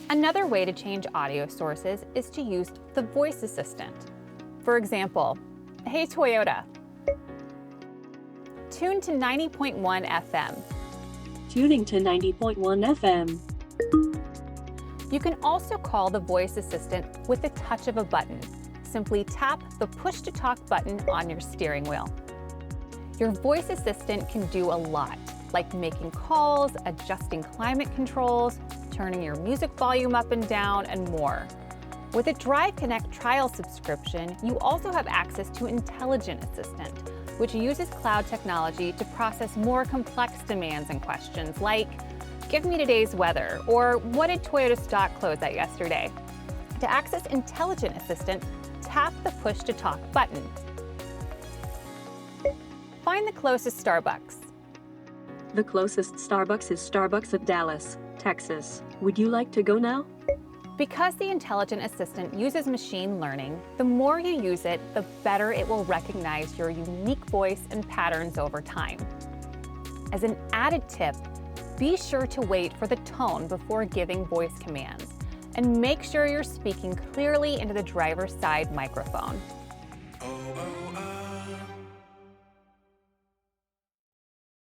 Another way to change audio sources is to use the voice assistant. For example, "Hey Toyota, tune to 90.1 FM." Tuning to 90.1 FM. You can also call the voice assistant with the touch of a button. Simply tap the push-to-talk button on your steering wheel. Your voice assistant can do a lot, like making calls, adjusting climate controls, turning your music volume up and down, and more. With a Drive Connect trial subscription, you also have access to Intelligent Assistant, which uses cloud technology to process more complex demands and questions like, "Give me today's weather," or "What did Toyota stock close at yesterday?" To access Intelligent Assistant, tap the push-to-talk button. Find the closest Starbucks. The closest Starbucks is Starbucks of Dallas, Texas. Would you like to go now? Because the Intelligent Assistant uses machine learning, the more you use it, the better it will recognize your unique voice and patterns over time. As an added tip, be sure to wait for the tone before giving voice commands, and make sure you're speaking clearly into the driver's side microphone. Oh, oh, oh.